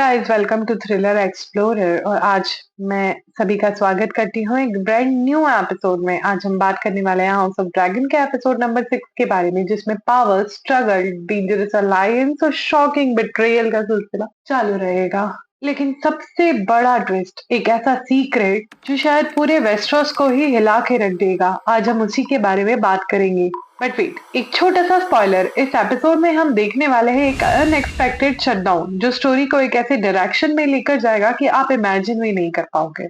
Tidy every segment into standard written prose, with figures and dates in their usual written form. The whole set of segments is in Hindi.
Guys, welcome to thriller explorer. और आज मैं सभी का स्वागत करती हूँ एक ब्रांड न्यू एपिसोड में। आज हम बात करने वाले हैं हाउस ऑफ ड्रैगन के एपिसोड नंबर 6 के बारे में, जिसमें पावर, स्ट्रगल, डेंजरस अलायंस और शॉकिंग बिट्रेयल का सिलसिला चालू रहेगा। लेकिन सबसे बड़ा ट्विस्ट, एक ऐसा सीक्रेट जो शायद पूरे वेस्टरोस को ही हिला के रख देगा। आज हम उसी के बारे में बात करेंगे। बट वेट, एक छोटा सा स्पॉइलर, इस एपिसोड में हम देखने वाले हैं एक अनएक्सपेक्टेड शटडाउन जो स्टोरी को एक ऐसे डायरेक्शन में लेकर जाएगा कि आप इमेजिन भी नहीं कर पाओगे।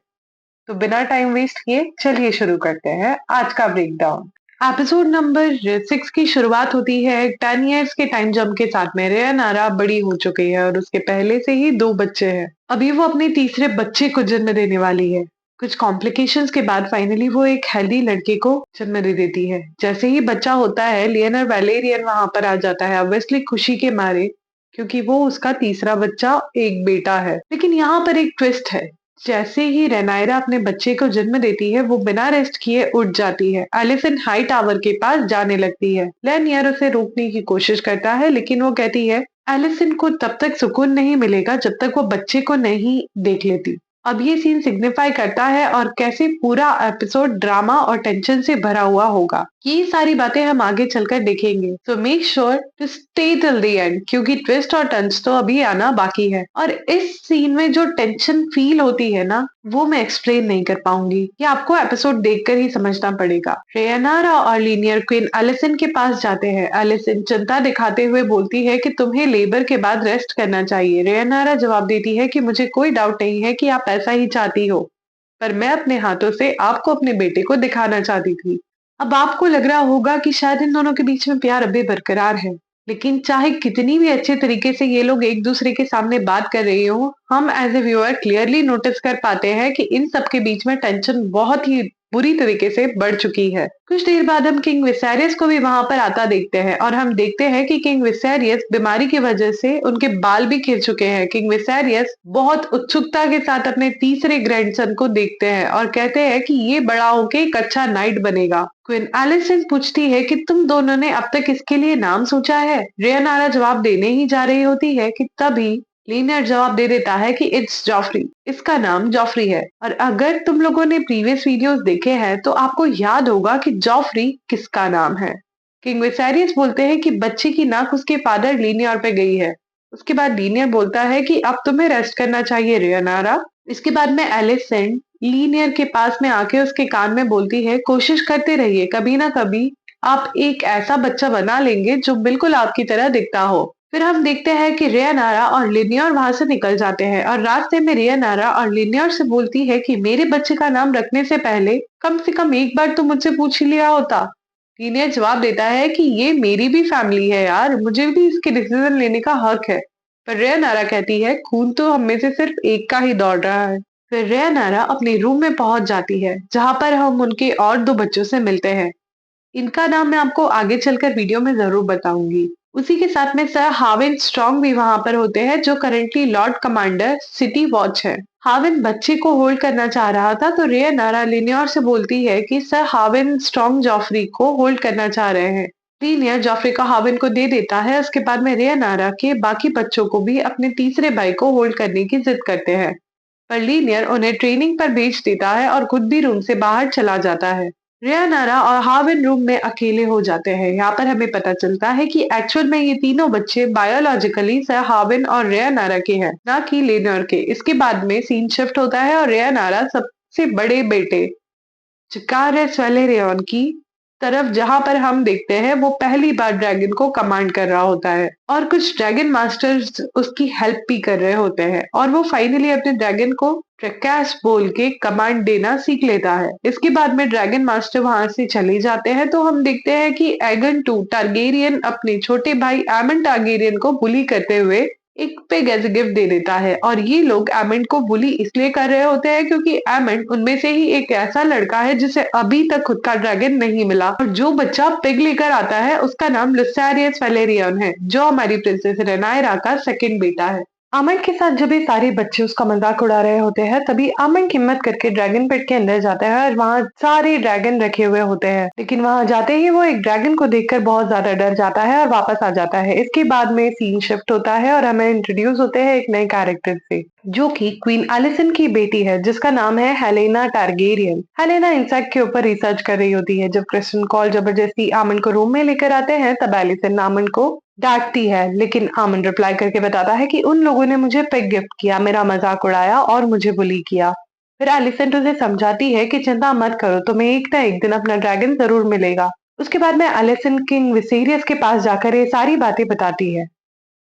तो बिना टाइम वेस्ट किए चलिए शुरू करते हैं आज का ब्रेकडाउन। एपिसोड नंबर 6 की शुरुआत होती है 10 इयर्स के टाइम जंप के साथ में। रेयानारा बड़ी हो चुकी है और उसके पहले से ही 2 बच्चे हैं। अभी वो अपने तीसरे बच्चे को जन्म देने वाली है। कुछ कॉम्प्लिकेशंस के बाद फाइनली वो एक हेल्दी लड़के को जन्म दे देती है। जैसे ही बच्चा होता है, लियोनर वैलेरियन वहां पर आ जाता है, ऑब्वियसली खुशी के मारे, क्योंकि वो उसका तीसरा बच्चा एक बेटा है। लेकिन यहाँ पर एक ट्विस्ट है। जैसे ही रेनायरा अपने बच्चे को जन्म देती है, वो बिना रेस्ट किए उठ जाती है। एलिसन हाई टावर के पास जाने लगती है। लेनियर उसे रोकने की कोशिश करता है, लेकिन वो कहती है एलिसन को तब तक सुकून नहीं मिलेगा जब तक वो बच्चे को नहीं देख लेती। अब ये सीन सिग्निफाई करता है और कैसे पूरा एपिसोड ड्रामा और टेंशन से भरा हुआ होगा, ये सारी बातें हम आगे चलकर देखेंगे। So make sure to stay till the end, क्योंकि ट्विस्ट और टर्न्स तो अभी आना बाकी है। और इस सीन में जो टेंशन फील होती है ना, वो मैं एक्सप्लेन नहीं कर पाऊंगी, ये आपको एपिसोड देखकर ही समझना पड़ेगा। रेयनारा और लीनियर क्वीन एलिसन के पास जाते हैं। एलिसन चिंता दिखाते हुए बोलती है कि तुम्हें लेबर के बाद रेस्ट करना चाहिए। रेयनारा जवाब देती है कि मुझे कोई डाउट नहीं है कि आप ऐसा ही चाहती हो, पर मैं अपने हाथों से आपको अपने बेटे को दिखाना चाहती थी। अब आपको लग रहा होगा कि शायद इन दोनों के बीच में प्यार अभी बरकरार है, लेकिन चाहे कितनी भी अच्छे तरीके से ये लोग एक दूसरे के सामने बात कर रहे हो, हम as a viewer clearly notice कर पाते हैं कि इन सब के बीच में टेंशन बहुत ही बुरी तरीके से बढ़ चुकी है। कुछ देर बाद हम किंग विसेरियस को भी वहां पर आता देखते हैं और हम देखते हैं कि किंग विसेरियस बीमारी की वजह से उनके बाल भी गिर चुके हैं। किंग विसेरियस बहुत उत्सुकता के साथ अपने तीसरे ग्रैंडसन को देखते हैं और कहते हैं कि ये बड़ा होके एक अच्छा नाइट बनेगा। क्वीन एलिसन पूछती है कि तुम दोनों ने अब तक इसके लिए नाम सोचा है। रेयनारा जवाब देने ही जा रही होती है कि तभी लीनियर जवाब दे देता है कि इट्स जॉफ्री, इसका नाम जॉफ्री है। और अगर तुम लोगों ने प्रीवियस वीडियोस देखे हैं तो आपको याद होगा कि जॉफ्री किसका नाम है। किंग विसेरियस बोलते हैं कि बच्चे की नाक उसके फादर लीनियर पे गई है। उसके बाद लीनियर बोलता है कि अब तुम्हें रेस्ट करना चाहिए रेयनारा। इसके बाद में एलिसन लीनियर के पास में आके उसके कान में बोलती है, कोशिश करते रहिए, कभी ना कभी आप एक ऐसा बच्चा बना लेंगे जो बिल्कुल आपकी तरह दिखता हो। फिर हम देखते हैं कि रेयनारा और लिनियर वहां से निकल जाते हैं और रास्ते में रेयनारा और लिनियर से बोलती है कि मेरे बच्चे का नाम रखने से पहले कम से कम एक बार तो मुझसे पूछ ही लिया होता। लिनियर जवाब देता है कि ये मेरी भी फैमिली है यार, मुझे भी इसके डिसीजन लेने का हक है। पर रेयनारा कहती है खून तो हम में से सिर्फ एक का ही दौड़ रहा है। फिर रेयनारा अपने रूम में पहुंच जाती है, जहां पर हम उनके और 2 बच्चों से मिलते हैं। इनका नाम मैं आपको आगे चलकर वीडियो में जरूर बताऊंगी। उसी के साथ में सर हाविन स्ट्रॉन्ग भी वहां पर होते हैं, जो currently Lord commander city watch है। हाविन बच्चे को होल्ड करना चाह रहा था, तो रेयनारा लिनियर से बोलती है कि सर हाविन स्ट्रॉन्ग जॉफरी को होल्ड करना चाह रहे हैं। लिनियर जॉफरी को हाविन को दे देता है। उसके बाद में रेयनारा के बाकी बच्चों को भी अपने तीसरे भाई को होल्ड करने की जिद करते हैं, पर लीनियर उन्हें ट्रेनिंग पर भेज देता है और खुद भी रूम से बाहर चला जाता है। रेयनारा और हाविन रूम में अकेले हो जाते हैं। यहाँ पर हमें पता चलता है कि एक्चुअल में ये तीनों बच्चे बायोलॉजिकली सर हाविन और रेयनारा के हैं, ना कि लेनर के। इसके बाद में सीन शिफ्ट होता है और रेयनारा सबसे बड़े बेटे चिकारेस वैलेरियन की तरफ, जहां पर हम देखते हैं वो पहली बार ड्रैगन को कमांड कर रहा होता है और कुछ ड्रैगन मास्टर्स उसकी हेल्प भी कर रहे होते हैं और वो फाइनली अपने ड्रैगन को ट्रेकास बोल के कमांड देना सीख लेता है। इसके बाद में ड्रैगन मास्टर वहां से चले जाते हैं, तो हम देखते हैं कि एगन 2 टारगेरियन अपने छोटे भाई एमन टारगेरियन को बुली करते हुए एक पिग एज गिफ्ट दे देता है। और ये लोग एमंड को बुली इसलिए कर रहे होते हैं क्योंकि एमंड उनमें से ही एक ऐसा लड़का है जिसे अभी तक खुद का ड्रैगन नहीं मिला, और जो बच्चा पिग लेकर आता है उसका नाम लुसारियस वैलेरियन है, जो हमारी प्रिंसेस रेनायरा का सेकंड बेटा है। आमंड के साथ जब ये सारे बच्चे उसका मजाक उड़ा रहे होते हैं, तभी आमंड हिम्मत करके ड्रैगन पिट के अंदर जाता है और वहाँ सारे ड्रैगन रखे हुए होते हैं। लेकिन वहाँ जाते ही वो एक ड्रैगन को देखकर बहुत ज्यादा डर जाता है और वापस आ जाता है। इसके बाद में सीन शिफ्ट होता है और हमें इंट्रोड्यूस होते हैं एक नए कैरेक्टर से, जो कि क्वीन एलिसन की बेटी है, जिसका नाम है हेलेना टारगेरियन। हेलेना इंसेक्ट के ऊपर रिसर्च कर रही होती है। जब क्रिस्टन कॉल जबरदस्ती आमंड को रूम में लेकर आते हैं, तब एलिसन आमंड को डांटती है, लेकिन आमंड रिप्लाई करके बताता है कि उन लोगों ने मुझे पिग गिफ्ट किया, मेरा मजाक उड़ाया और मुझे बुली किया। फिर एलिसेंट उसे समझाती है कि चिंता मत करो, तुम्हें एक ना एक दिन अपना ड्रैगन जरूर मिलेगा। उसके बाद में एलिसेंट किंग विसेरियस के पास जाकर ये सारी बातें बताती है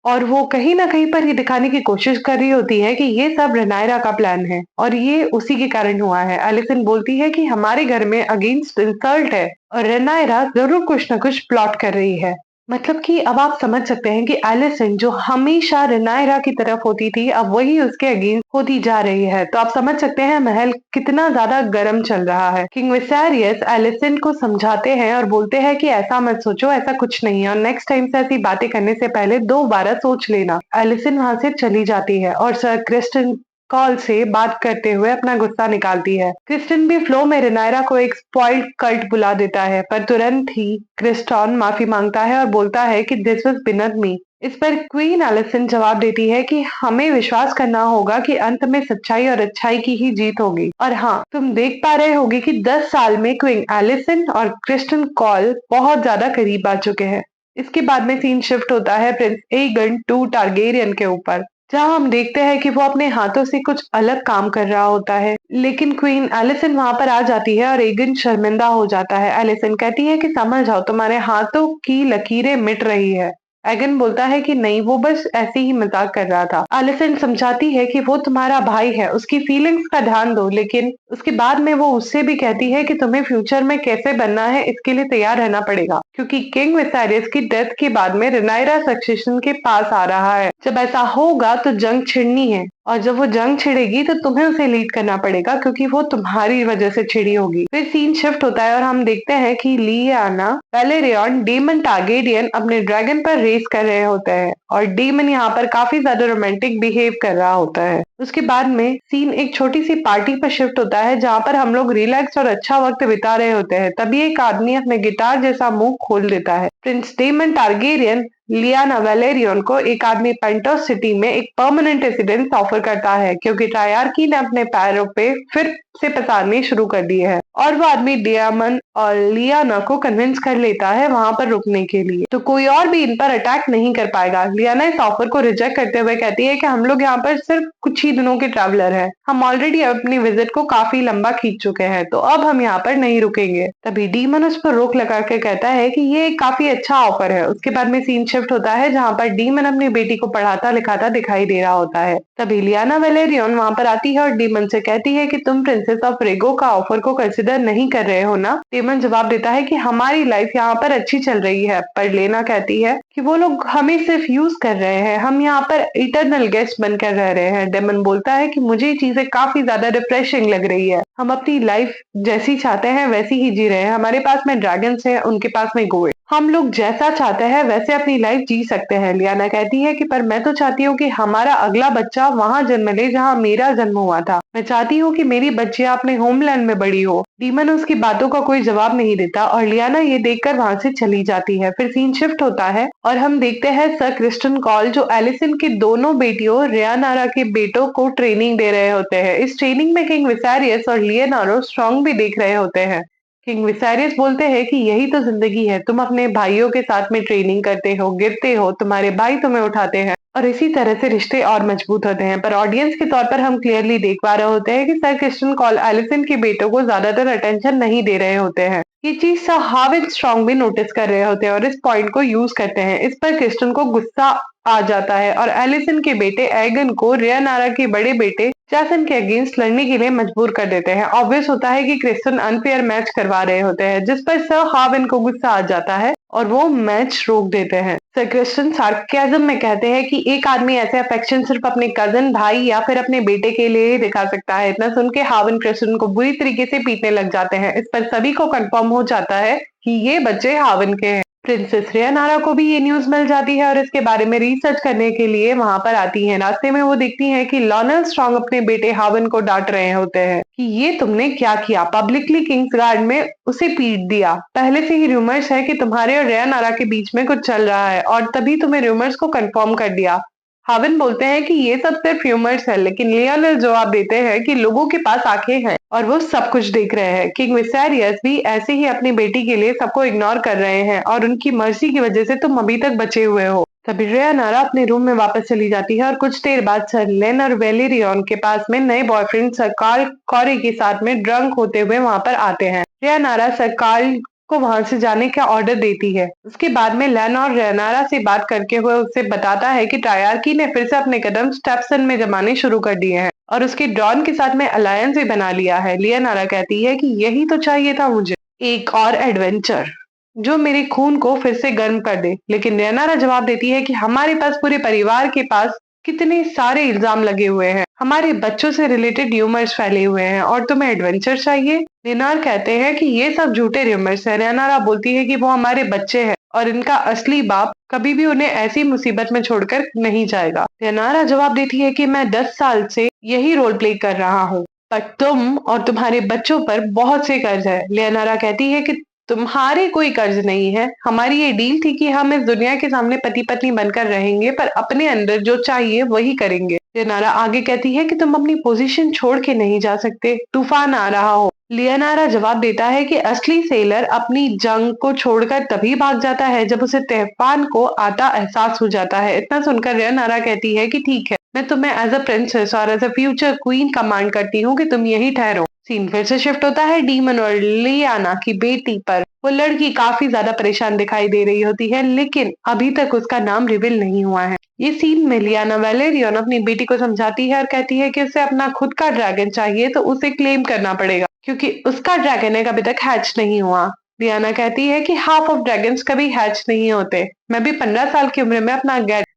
और वो कहीं ना कहीं पर ये दिखाने की कोशिश कर रही होती है कि ये सब रनायरा का प्लान है और ये उसी के कारण हुआ है। एलिसेंट बोलती है कि हमारे घर में अगेंस्ट इंसल्ट है और रनायरा जरूर कुछ ना कुछ प्लॉट कर रही है। मतलब कि अब आप समझ सकते हैं कि एलिसेंट जो हमेशा रनायरा की तरफ होती थी, अब वही उसके अगेंस्ट होती जा रही है। तो आप समझ सकते हैं महल कितना ज्यादा गर्म चल रहा है। किंग विसेरियस एलिसेंट को समझाते हैं और बोलते हैं कि ऐसा मत सोचो, ऐसा कुछ नहीं है और नेक्स्ट टाइम से ऐसी बातें करने से पहले दोबारा सोच लेना। एलिसेंट वहां से चली जाती है और सर क्रिस्टन कॉल से बात करते हुए अपना गुस्सा निकालती है। क्रिस्टन भी फ्लो में रिनायरा को एक स्पॉइल्ड कल्ट बुला देता है, पर तुरंत ही क्रिस्टॉन माफी मांगता है और बोलता है कि दिस वाज बिनथ मी। इस पर क्वीन एलिसन जवाब देती है कि हमें विश्वास करना होगा कि अंत में सच्चाई और अच्छाई की ही जीत होगी। और हाँ, तुम देख पा रहे होगे कि 10 साल में क्वीन एलिसन और क्रिस्टन कॉल बहुत ज्यादा करीब आ चुके हैं। इसके बाद में सीन शिफ्ट होता है प्रिंस एगन टू टारगेरियन के ऊपर, जहाँ हम देखते हैं कि वो अपने हाथों से कुछ अलग काम कर रहा होता है। लेकिन क्वीन एलिसन वहां पर आ जाती है और एगन शर्मिंदा हो जाता है। एलिसन कहती है कि समझ जाओ, तुम्हारे हाथों की लकीरें मिट रही है। एगन बोलता है कि नहीं, वो बस ऐसे ही मजाक कर रहा था। एलिसन समझाती है कि वो तुम्हारा भाई है, उसकी फीलिंग्स का ध्यान दो। लेकिन उसके बाद में वो उससे भी कहती है कि तुम्हें फ्यूचर में कैसे बनना है, इसके लिए तैयार रहना पड़ेगा, क्योंकि किंग विसेरियस की डेथ के बाद में रिनायरा सक्सेशन के पास आ रहा है। जब ऐसा होगा तो जंग छिड़नी है और जब वो जंग छिड़ेगी तो तुम्हें उसे लीड करना पड़ेगा, क्योंकि वो तुम्हारी वजह से छिड़ी होगी। फिर सीन शिफ्ट होता है और हम देखते हैं कि लियाना वैलेरियन डेमन टारगेरियन अपने ड्रैगन पर रेस कर रहे होते हैं और डेमन यहाँ पर काफी ज्यादा रोमांटिक बिहेव कर रहा होता है। उसके बाद में सीन एक छोटी सी पार्टी पर शिफ्ट होता है, जहाँ पर हम लोग रिलैक्स और अच्छा वक्त बिता रहे होते हैं। तभी एक आदमी अपने गिटार जैसा मुंह खोल देता है। प्रिंस डेमन टारगेरियन लियाना वैलेरियन को एक आदमी पेंटोस सिटी में एक परमानेंट रेसिडेंस ऑफर करता है, क्योंकि ट्रायार्की ने अपने पैरों पे फिर से पसारने शुरू कर दिए हैं और वो आदमी डियामन और लियाना को कन्विंस कर लेता है वहां पर रुकने के लिए, तो कोई और भी इन पर अटैक नहीं कर पाएगा। लियाना इस ऑफर को रिजेक्ट करते हुए कहती है कि हम लोग यहाँ पर सिर्फ कुछ ही दिनों के ट्रैवलर हैं, हम ऑलरेडी अपनी विजिट को काफी लंबा खींच चुके हैं, तो अब हम यहाँ पर नहीं रुकेंगे। तभी डीमन उस पर रोक लगा के कहता है कि ये एक काफी अच्छा ऑफर है। उसके बाद में सीन शिफ्ट होता है जहाँ पर डीमन अपनी बेटी को पढ़ाता लिखाता दिखाई दे रहा होता है। तभी लियाना वैलेरियन वहां पर आती है और डीमन से कहती है कि तुम प्रिंसेस ऑफ रेगो का ऑफर को कंसिडर नहीं कर रहे हो ना। डीमन जवाब देता है कि हमारी लाइफ यहाँ पर अच्छी चल रही है, पर लेना कहती है कि वो लोग हमें सिर्फ यूज कर रहे हैं, हम यहाँ पर इटरनल गेस्ट बनकर रह रहे हैं। डेमन बोलता है कि मुझे ये चीजें काफी ज्यादा रिफ्रेशिंग लग रही है, हम अपनी लाइफ जैसी चाहते हैं वैसी ही जी रहे हैं, हमारे पास में ड्रैगन्स है, उनके पास में गोल्ड, हम लोग जैसा चाहते हैं वैसे अपनी लाइफ जी सकते हैं। लियाना कहती है कि पर मैं तो चाहती हूँ कि हमारा अगला बच्चा वहां जन्म ले जहाँ मेरा जन्म हुआ था, मैं चाहती हूँ कि मेरी बच्चियां अपने होमलैंड में बड़ी हो। डीमन उसकी बातों का कोई जवाब नहीं देता और लियाना ये देखकर वहां से चली जाती है। फिर सीन शिफ्ट होता है और हम देखते हैं सर क्रिस्टन कॉल जो एलिसन की दोनों बेटियों रियानारा के बेटों को ट्रेनिंग दे रहे होते हैं। इस ट्रेनिंग में किंग विसेरियस और लियोनारो स्ट्रॉन्ग भी देख रहे होते हैं। किंग विसेरियस बोलते हैं कि यही तो जिंदगी है, तुम अपने भाइयों के साथ में ट्रेनिंग करते हो, गिरते हो, तुम्हारे भाई तुम्हें उठाते हैं और इसी तरह से रिश्ते और मजबूत होते हैं। पर ऑडियंस के तौर पर हम क्लियरली देख पा रहे होते हैं कि सर क्रिस्टन कॉल एलिसन के बेटों को ज्यादातर अटेंशन नहीं दे रहे होते हैं। ये चीज सर हाविन स्ट्रॉन्ग भी नोटिस कर रहे होते हैं और इस पॉइंट को यूज करते हैं। इस पर क्रिस्टन को गुस्सा आ जाता है और एलिसन के बेटे एगन को रियानारा के बड़े बेटे जैसन के अगेंस्ट लड़ने के लिए मजबूर कर देते हैं। ऑब्वियस होता है कि क्रिस्टन अनफेयर मैच करवा रहे होते हैं, जिस पर सर हाविन को गुस्सा आ जाता है और वो मैच रोक देते हैं। सर क्रिस्टन सार्केज्म में कहते हैं कि एक आदमी ऐसे अफेक्शन सिर्फ अपने कजन, भाई या फिर अपने बेटे के लिए ही दिखा सकता है। इतना सुन के हाविन क्रिस्टन को बुरी तरीके से पीटने लग जाते हैं। इस पर सभी को कंफर्म हो जाता है कि ये बच्चे हाविन के हैं। प्रिंसेस रियानारा को भी ये न्यूज मिल जाती है और इसके बारे में रिसर्च करने के लिए वहां पर आती हैं। रास्ते में वो देखती हैं कि लॉनल स्ट्रॉन्ग अपने बेटे हावन को डांट रहे होते हैं कि ये तुमने क्या किया, पब्लिकली किंग्स गार्ड में उसे पीट दिया। पहले से ही रूमर्स है कि तुम्हारे और रियानारा के बीच में कुछ चल रहा है और तभी तुम्हें रूमर्स को कंफर्म कर दिया। हावन बोलते हैं कि ये सब सिर्फ ह्यूमर्स है, लेकिन लियोनेल जवाब देते हैं कि लोगों के पास आंखें हैं और वो सब कुछ देख रहे हैं। किंग विसेरियस भी ऐसे ही अपनी बेटी के लिए सबको इग्नोर कर रहे हैं और उनकी मर्जी की वजह से तुम अभी तक बचे हुए हो। तभी रियानारा अपने रूम में वापस चली जाती है और कुछ देर बाद सर लेन और वेलेरियन के पास में नए बॉयफ्रेंड सर कार्ल कॉरी के साथ में ड्रंक होते हुए वहां पर आते हैं। रियानारा सर कार्ल को वहां से जाने का ऑर्डर देती है। उसके बाद में लेन और रेनारा से बात करके हुए उससे बताता है कि ट्रायार्की ने फिर से अपने कदम स्टेप्सन में जमाने शुरू कर दिए हैं और उसके डॉन के साथ में अलायंस भी बना लिया है। लियानारा कहती है कि यही तो चाहिए था मुझे, एक और एडवेंचर जो मेरे खून को फिर से गर्म कर दे। लेकिन रेनारा जवाब देती है कि हमारे पास पूरे परिवार के पास कितने सारे इल्जाम लगे हुए हैं, हमारे बच्चों से रिलेटेड र्यूमर्स फैले हुए हैं और तुम्हें एडवेंचर चाहिए। रेनार कहते हैं कि ये सब झूठे र्यूमर्स है। रेनारा बोलती है कि वो हमारे बच्चे हैं और इनका असली बाप कभी भी उन्हें ऐसी मुसीबत में छोड़कर नहीं जाएगा। रेनारा जवाब देती है कि मैं 10 साल से यही रोल प्ले कर रहा हूँ, पर तुम और तुम्हारे बच्चों पर बहुत से कर्ज है। लियानारा कहती है कि तुम्हारे कोई कर्ज नहीं है, हमारी ये डील थी कि हम इस दुनिया के सामने पति पत्नी बनकर रहेंगे पर अपने अंदर जो चाहिए वही करेंगे। लियानारा आगे कहती है कि तुम अपनी पोजीशन छोड़ के नहीं जा सकते, तूफान आ रहा हो। लियानारा जवाब देता है कि असली सेलर अपनी जंग को छोड़कर तभी भाग जाता है जब उसे तूफान को आता एहसास हो जाता है। इतना सुनकर लियानारा कहती है कि ठीक है, मैं तुम्हें एज अ प्रिंसेस और as a future queen command करती हूँ कि तुम यही ठहरो। सीन फिर से शिफ्ट होता है डीमन और लियाना की बेटी पर। वो लड़की काफी ज्यादा परेशान दिखाई दे रही होती है, लेकिन अभी तक उसका नाम रिवील नहीं हुआ है। ये सीन में लियाना वेलेरियन अपनी बेटी को समझाती है और कहती है कि उसे अपना खुद का ड्रैगन चाहिए तो उसे क्लेम करना पड़ेगा क्योंकि उसका ड्रैगन एक अभी तक हैच नहीं हुआ। लियाना कहती है कि हाफ ऑफ ड्रैगन्स कभी हैच नहीं होते। मैं भी 15 साल की उम्र में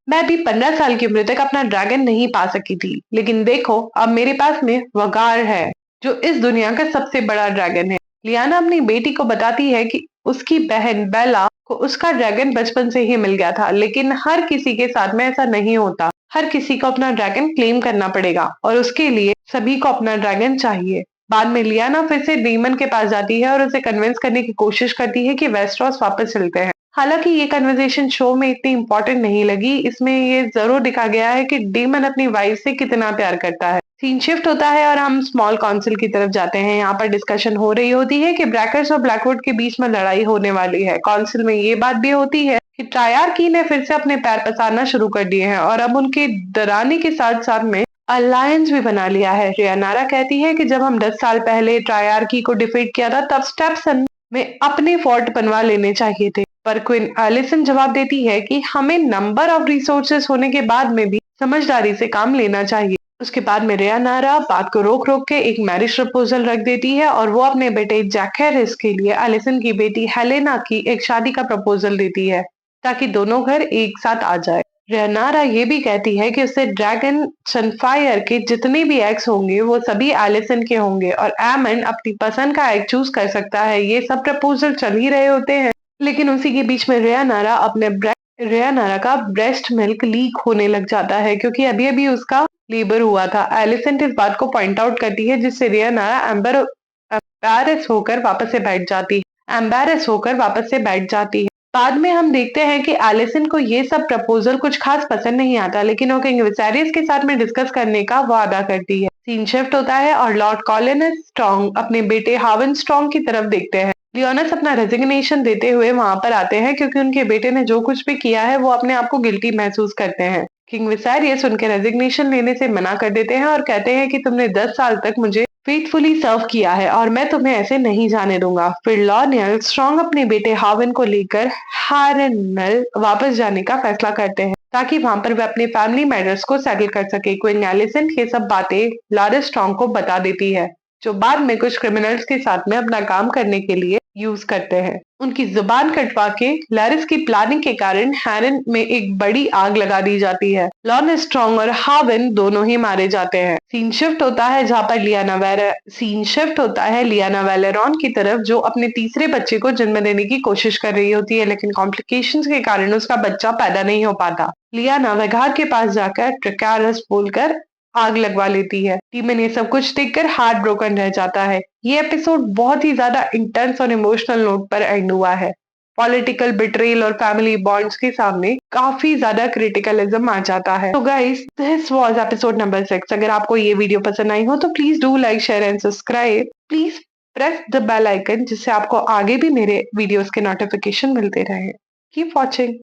मैं भी 15 साल की उम्र तक अपना ड्रैगन नहीं पा सकी थी, लेकिन देखो अब मेरे पास में वगार है जो इस दुनिया का सबसे बड़ा ड्रैगन है। लियाना अपनी बेटी को बताती है कि उसकी बहन बेला को उसका ड्रैगन बचपन से ही मिल गया था, लेकिन हर किसी के साथ में ऐसा नहीं होता। हर किसी को अपना ड्रैगन क्लेम करना पड़ेगा और उसके लिए सभी को अपना ड्रैगन चाहिए। बाद में लियाना फिर से डीमन के पास जाती है और उसे कन्विंस करने की कोशिश करती है कि वेस्टरॉस वापस चलते हैं। हालांकि ये कन्वर्सेशन शो में इतनी इंपॉर्टेंट नहीं लगी, इसमें ये जरूर दिखा गया है कि डीमन अपनी वाइफ से कितना प्यार करता है। सीन शिफ्ट होता है और हम स्मॉल काउंसिल की तरफ जाते हैं। यहाँ पर डिस्कशन हो रही होती है कि ब्रैकर्स और ब्लैकवुड के बीच में लड़ाई होने वाली है। काउंसिल में ये बात भी होती है कि ट्रायार्की ने फिर से अपने पैर पसारना शुरू कर दिए हैं और अब उनके डराने के साथ साथ में अलायंस भी बना लिया है। रियानारा कहती है कि जब हम 10 साल पहले ट्रायार्की को डिफीट किया था तब स्टेप्सन में अपने फोर्ट बनवा लेने चाहिए थे, पर क्वीन एलिसन जवाब देती है कि हमें नंबर ऑफ रिसोर्सेस होने के बाद में भी समझदारी से काम लेना चाहिए। उसके बाद में रियानारा बात को रोक रोक के एक मैरिज प्रपोजल रख देती है और वो अपने बेटे जैकेरिस के लिए एलिसन की बेटी हेलेना की एक शादी का प्रपोजल देती है ताकि दोनों घर एक साथ आ जाए। रियानारा ये भी कहती है कि उससे ड्रैगन सनफायर के जितने भी एग्स होंगे वो सभी एलिसन के होंगे और एमन अपनी पसंद का एग चूज कर सकता है। ये सब प्रपोजल चल ही रहे होते हैं, लेकिन उसी के बीच में रियानारा का ब्रेस्ट मिल्क लीक होने लग जाता है क्योंकि अभी अभी उसका लेबर हुआ था। एलिसेंट इस बात को पॉइंट आउट करती है जिससे रियानारा एम्बेरस होकर वापस से बैठ जाती है। बाद में हम देखते हैं कि एलिसन को ये सब प्रपोजल कुछ खास पसंद नहीं आता, लेकिन वो किंग विसेरियस के साथ में डिस्कस करने का वादा करती है। सीन शिफ्ट होता है और लॉर्ड कॉलिनस स्ट्रॉन्ग अपने बेटे हावन स्ट्रॉन्ग की तरफ देखते हैं। लियोनस अपना रेजिग्नेशन देते हुए वहां पर आते हैं क्योंकि उनके बेटे ने जो कुछ भी किया है वो अपने आप को गिल्टी महसूस करते हैं। किंग विसेरियस उनके रेजिग्नेशन लेने से मना कर देते हैं और कहते हैं कि तुमने 10 साल तक मुझे फेथफुली सर्व किया है और मैं तुम्हें ऐसे नहीं जाने दूंगा। फिर लॉर्ड स्ट्रॉन्ग अपने बेटे हावन को लेकर हारनल वापस जाने का फैसला करते हैं ताकि वहां पर वे अपने फैमिली मैटर्स को सेटल कर सके। क्वीन एलिसेंट ये सब बातें लॉर्ड स्ट्रॉन्ग को बता देती है, जो बाद में कुछ क्रिमिनल्स के साथ में अपना काम करने के लिए यूज करते हैं। उनकी जुबान कटवा के लैरिस की प्लानिंग के कारण हैरन में एक बड़ी आग लगा दी जाती है। लॉन स्ट्रॉन्ग और हावन दोनों ही मारे जाते हैं। सीन शिफ्ट होता है जहाँ पर लियाना वैलेरॉन की तरफ, जो अपने तीसरे बच्चे को जन्म देने की कोशिश कर रही होती है, लेकिन कॉम्प्लिकेशंस के कारण उसका बच्चा पैदा नहीं हो पाता। लियाना वेगार के पास जाकर ट्रिकैरस बोलकर आग लगवा लेती है। टीमन ये सब कुछ देखकर हार्ट ब्रोकन रह जाता है। ये एपिसोड बहुत ही ज्यादा इंटेंस और इमोशनल नोट पर एंड हुआ है। पॉलिटिकल बिट्रेल और फैमिली बॉन्ड्स के सामने काफी ज्यादा क्रिटिकलिज्म आ जाता है। तो guys, this was episode number 6। अगर आपको ये वीडियो पसंद आई हो तो please do like, share and subscribe. Please press the bell icon, जिससे आपको आगे भी मेरे वीडियोस के नोटिफिकेशन मिलते रहे। Keep watching.